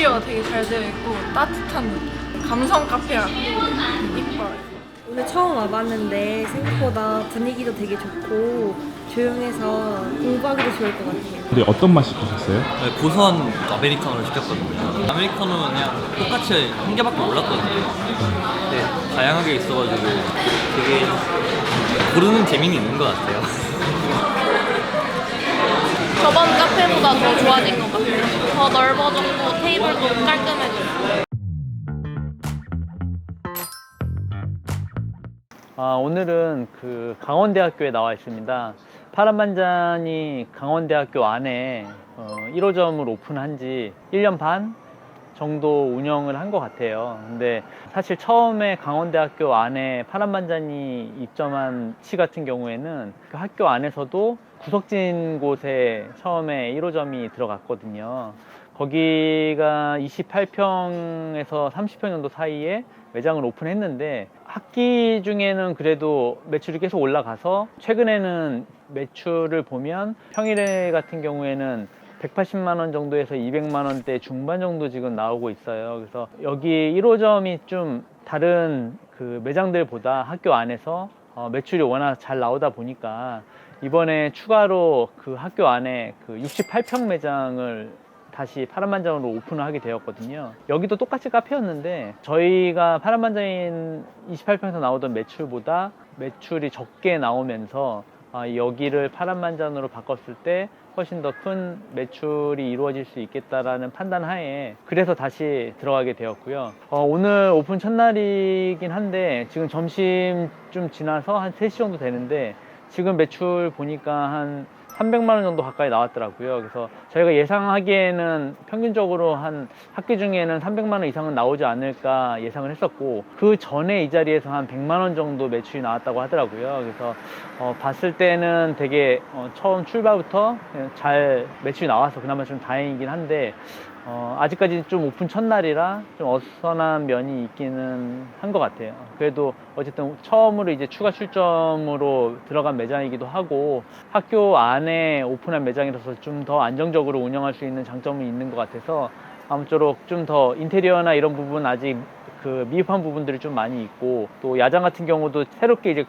인테리어가 되게 잘 되어 있고 따뜻한 느낌. 감성 카페야. 이뻐요. 오늘 처음 와봤는데 생각보다 분위기도 되게 좋고 조용해서 공부하기도 좋을 것 같아요. 근데 어떤 맛이 드셨어요? 네, 고선 아메리카노를 시켰거든요. 아메리카노는 그냥 똑같이 한 개밖에 몰랐거든요. 근데 다양하게 있어가지고 되게 고르는 재미는 있는 것 같아요. 저번 카페보다 더 좋아진 것 같아요. 더 넓어졌고 테이블도 깔끔해졌어요. 오늘은 그 강원대학교에 나와 있습니다. 파란만장이 강원대학교 안에 1호점을 오픈한 지 1년 반 정도 운영을 한 것 같아요. 근데 사실 처음에 강원대학교 안에 파란만장이 입점한 시 같은 경우에는 그 학교 안에서도 구석진 곳에 처음에 1호점이 들어갔거든요. 거기가 28평에서 30평 정도 사이에 매장을 오픈했는데 학기 중에는 그래도 매출이 계속 올라가서 최근에는 매출을 보면 평일에 같은 경우에는 180만 원 정도에서 200만 원대 중반 정도 지금 나오고 있어요. 그래서 여기 1호점이 좀 다른 그 매장들보다 학교 안에서 매출이 워낙 잘 나오다 보니까 이번에 추가로 그 학교 안에 그 68평 매장을 다시 파란만장으로 오픈을 하게 되었거든요. 여기도 똑같이 카페였는데 저희가 파란만장인 28평에서 나오던 매출보다 매출이 적게 나오면서 여기를 파란만장으로 바꿨을 때 훨씬 더 큰 매출이 이루어질 수 있겠다라는 판단 하에 그래서 다시 들어가게 되었고요. 오늘 오픈 첫날이긴 한데 지금 점심 좀 지나서 한 3시 정도 되는데 지금 매출 보니까 한 300만 원 정도 가까이 나왔더라고요. 그래서 저희가 예상하기에는 평균적으로 한 학기 중에는 300만 원 이상은 나오지 않을까 예상을 했었고 그 전에 이 자리에서 한 100만 원 정도 매출이 나왔다고 하더라고요. 그래서 봤을 때는 되게 처음 출발부터 잘 매출이 나와서 그나마 좀 다행이긴 한데 아직까지 좀 오픈 첫날이라 좀 어수선한 면이 있기는 한 것 같아요. 그래도 어쨌든 처음으로 이제 추가 출점으로 들어간 매장이기도 하고 학교 안에 오픈한 매장이라서 좀 더 안정적으로 운영할 수 있는 장점이 있는 것 같아서 아무쪼록 좀 더 인테리어나 이런 부분 아직 그 미흡한 부분들이 좀 많이 있고 또 야장 같은 경우도 새롭게 이제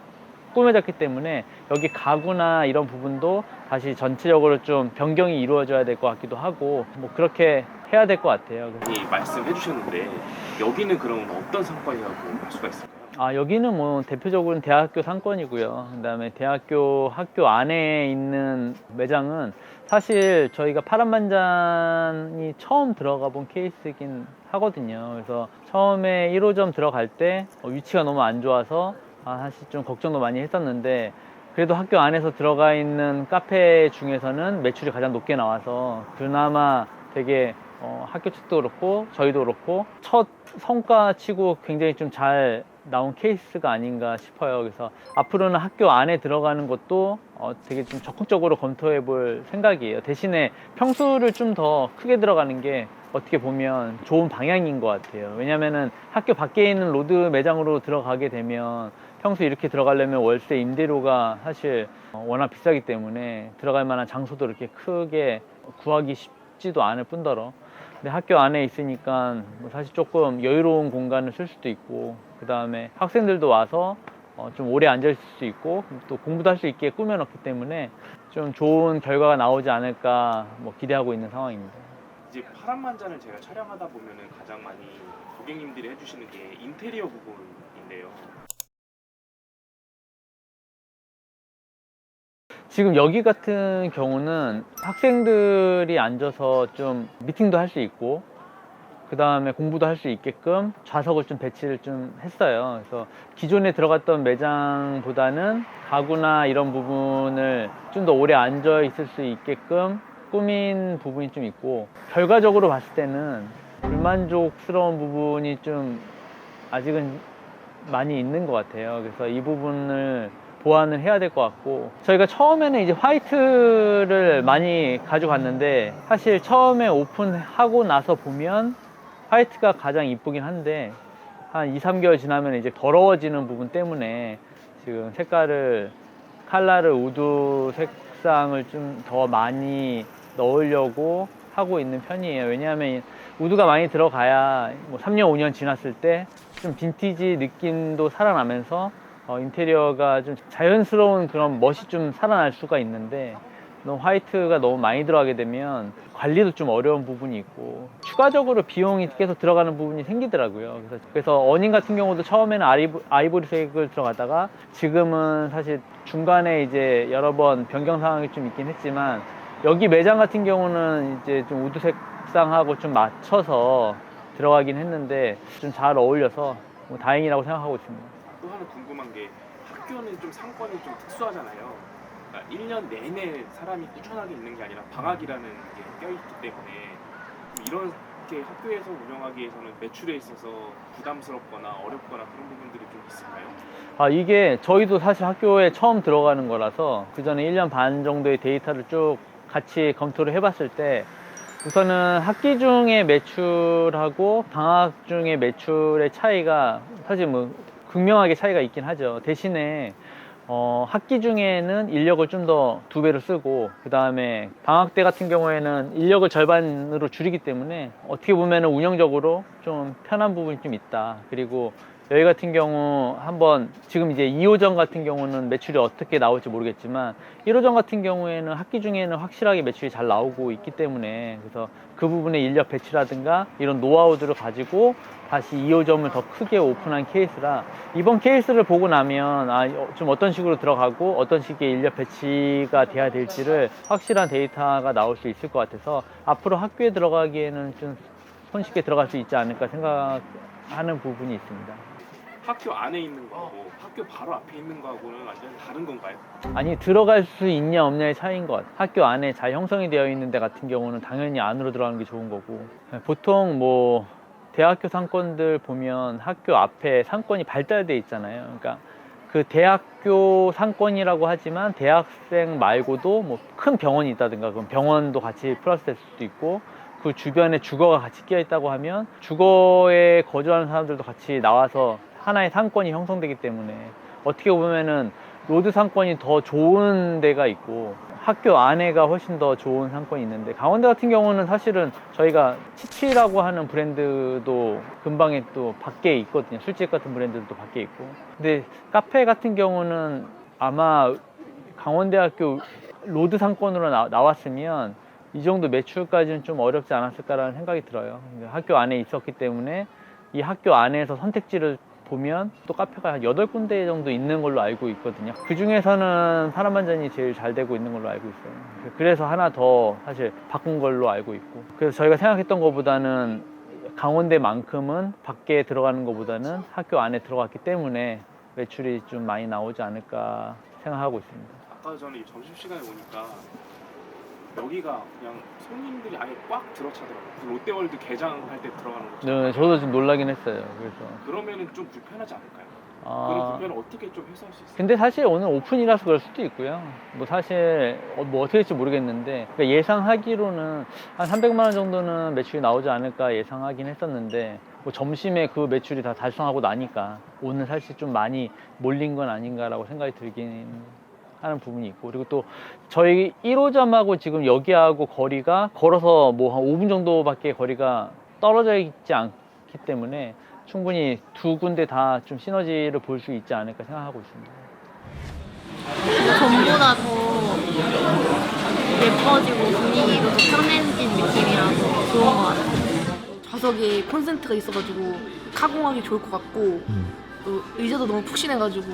꾸며졌기 때문에 여기 가구나 이런 부분도 다시 전체적으로 좀 변경이 이루어져야 될 것 같기도 하고 뭐 그렇게 해야 될 것 같아요. 말씀해 주셨는데 여기는 그럼 어떤 상권이라고 할 수가 있을까요? 여기는 뭐 대표적으로는 대학교 상권이고요. 그다음에 대학교 학교 안에 있는 매장은 사실 저희가 파란만장이 처음 들어가 본 케이스이긴 하거든요. 그래서 처음에 1호점 들어갈 때 위치가 너무 안 좋아서 사실 좀 걱정도 많이 했었는데 그래도 학교 안에서 들어가 있는 카페 중에서는 매출이 가장 높게 나와서 그나마 되게 학교 측도 그렇고 저희도 그렇고 첫 성과치고 굉장히 좀 잘 나온 케이스가 아닌가 싶어요. 그래서 앞으로는 학교 안에 들어가는 것도 되게 좀 적극적으로 검토해 볼 생각이에요. 대신에 평수를 좀 더 크게 들어가는 게 어떻게 보면 좋은 방향인 것 같아요. 왜냐면은 학교 밖에 있는 로드 매장으로 들어가게 되면 평소 이렇게 들어가려면 월세 임대료가 사실 워낙 비싸기 때문에 들어갈 만한 장소도 이렇게 크게 구하기 쉽지도 않을 뿐더러 근데 학교 안에 있으니까 뭐 사실 조금 여유로운 공간을 쓸 수도 있고 그 다음에 학생들도 와서 좀 오래 앉아 있을 수 있고 또 공부도 할 수 있게 꾸며놨기 때문에 좀 좋은 결과가 나오지 않을까 뭐 기대하고 있는 상황입니다. 이제 파란만장을 제가 촬영하다 보면은 가장 많이 고객님들이 해주시는 게 인테리어 부분인데요. 지금 여기 같은 경우는 학생들이 앉아서 좀 미팅도 할 수 있고 그 다음에 공부도 할 수 있게끔 좌석을 좀 배치를 좀 했어요. 그래서 기존에 들어갔던 매장보다는 가구나 이런 부분을 좀 더 오래 앉아 있을 수 있게끔 꾸민 부분이 좀 있고 결과적으로 봤을 때는 불만족스러운 부분이 좀 아직은 많이 있는 것 같아요. 그래서 이 부분을 보완을 해야 될 것 같고 저희가 처음에는 이제 화이트를 많이 가져갔는데 사실 처음에 오픈하고 나서 보면 화이트가 가장 이쁘긴 한데 한 2, 3개월 지나면 이제 더러워지는 부분 때문에 지금 컬러를 우드 색상을 좀 더 많이 넣으려고 하고 있는 편이에요. 왜냐하면 우드가 많이 들어가야 뭐 3년, 5년 지났을 때 좀 빈티지 느낌도 살아나면서 인테리어가 좀 자연스러운 그런 멋이 좀 살아날 수가 있는데 너무 화이트가 너무 많이 들어가게 되면 관리도 좀 어려운 부분이 있고 추가적으로 비용이 계속 들어가는 부분이 생기더라고요. 그래서 어닝 같은 경우도 처음에는 아이보리색을 들어가다가 지금은 사실 중간에 이제 여러 번 변경 상황이 좀 있긴 했지만 여기 매장 같은 경우는 이제 좀 우드 색상하고 좀 맞춰서 들어가긴 했는데 좀 잘 어울려서 뭐 다행이라고 생각하고 있습니다. 또 하나 궁금한 게 학교는 좀 상권이 좀 특수하잖아요. 그러니까 1년 내내 사람이 꾸준하게 있는 게 아니라 방학이라는 게 껴있기 때문에 이렇게 학교에서 운영하기에서는 매출에 있어서 부담스럽거나 어렵거나 그런 부분들이 좀 있을까요? 이게 저희도 사실 학교에 처음 들어가는 거라서 그 전에 1년 반 정도의 데이터를 쭉 같이 검토를 해봤을 때 우선은 학기 중에 매출하고 방학 중에 매출의 차이가 사실 뭐 극명하게 차이가 있긴 하죠. 대신에 학기 중에는 인력을 좀 더 2배로 쓰고 그 다음에 방학 때 같은 경우에는 인력을 절반으로 줄이기 때문에 어떻게 보면 운영적으로 좀 편한 부분이 좀 있다. 그리고 여기 같은 경우 한번 지금 이제 2호점 같은 경우는 매출이 어떻게 나올지 모르겠지만 1호점 같은 경우에는 학기 중에는 확실하게 매출이 잘 나오고 있기 때문에 그래서 그 부분의 인력 배치라든가 이런 노하우들을 가지고 다시 2호점을 더 크게 오픈한 케이스라 이번 케이스를 보고 나면 좀 어떤 식으로 들어가고 어떤 식의 인력 배치가 돼야 될지를 확실한 데이터가 나올 수 있을 것 같아서 앞으로 학교에 들어가기에는 좀 손쉽게 들어갈 수 있지 않을까 생각하는 부분이 있습니다. 학교 안에 있는 거하고 학교 바로 앞에 있는 거하고는 완전 다른 건가요? 아니 들어갈 수 있냐 없냐의 차이인 것 같아요. 학교 안에 잘 형성이 되어 있는 데 같은 경우는 당연히 안으로 들어가는 게 좋은 거고 보통 뭐 대학교 상권들 보면 학교 앞에 상권이 발달돼 있잖아요. 그러니까 그 대학교 상권이라고 하지만 대학생 말고도 뭐 큰 병원이 있다든가 그럼 병원도 같이 플러스 될 수도 있고 그 주변에 주거가 같이 끼어 있다고 하면 주거에 거주하는 사람들도 같이 나와서 하나의 상권이 형성되기 때문에 어떻게 보면은 로드 상권이 더 좋은 데가 있고 학교 안에가 훨씬 더 좋은 상권이 있는데 강원대 같은 경우는 사실은 저희가 치치라고 하는 브랜드도 근방에 또 밖에 있거든요. 술집 같은 브랜드도 밖에 있고 근데 카페 같은 경우는 아마 강원대학교 로드 상권으로 나왔으면 이 정도 매출까지는 좀 어렵지 않았을까라는 생각이 들어요. 학교 안에 있었기 때문에 이 학교 안에서 선택지를 보면 또 카페가 한 8군데 정도 있는 걸로 알고 있거든요. 그 중에서는 파란만장이 제일 잘 되고 있는 걸로 알고 있어요. 그래서 하나 더 사실 바꾼 걸로 알고 있고 그래서 저희가 생각했던 것보다는 강원대만큼은 밖에 들어가는 것보다는 학교 안에 들어갔기 때문에 매출이 좀 많이 나오지 않을까 생각하고 있습니다. 아까 전에 점심시간에 오니까 여기가 그냥 손님들이 아예 꽉 들어차더라고요. 그 롯데월드 개장할 때 들어가는 것처럼. 네, 저도 좀 놀라긴 했어요. 그래서 그러면은 좀 불편하지 않을까요? 그런 불편을 어떻게 좀 해소할 수 있어요? 근데 사실 오늘 오픈이라서 그럴 수도 있고요. 뭐 사실 뭐 어떻게 될지 모르겠는데 그러니까 예상하기로는 한 300만 원 정도는 매출이 나오지 않을까 예상하긴 했었는데 뭐 점심에 그 매출이 다 달성하고 나니까 오늘 사실 좀 많이 몰린 건 아닌가라고 생각이 들긴 하는 부분이 있고 그리고 또 저희 1호점하고 지금 여기하고 거리가 걸어서 뭐 한 5분 정도밖에 거리가 떨어져 있지 않기 때문에 충분히 두 군데 다 좀 시너지를 볼 수 있지 않을까 생각하고 있습니다. 전보다 더 예뻐지고 분위기도 더 편해진 느낌이라서 좋은 것 같아요. 좌석에 콘센트가 있어가지고 카공하기 좋을 것 같고 또 의자도 너무 푹신해가지고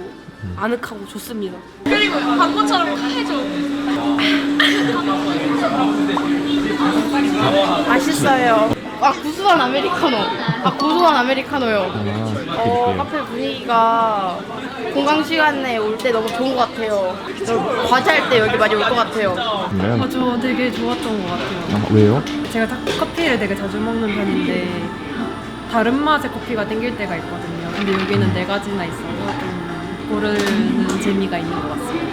아늑하고 좋습니다. 그리고 광고처럼 해줘. 맛있어요. 구수한 아메리카노. 고소한 아메리카노요. 카페 분위기가 공강 시간에 올 때 너무 좋은 것 같아요. 과제할 때 여기 많이 올 것 같아요. 저 되게 좋았던 것 같아요. 왜요? 제가 커피를 되게 자주 먹는 편인데 다른 맛의 커피가 땡길 때가 있거든요. 근데 여기는 4가지나 있어서 좀 고르는 재미가 있는 것 같습니다.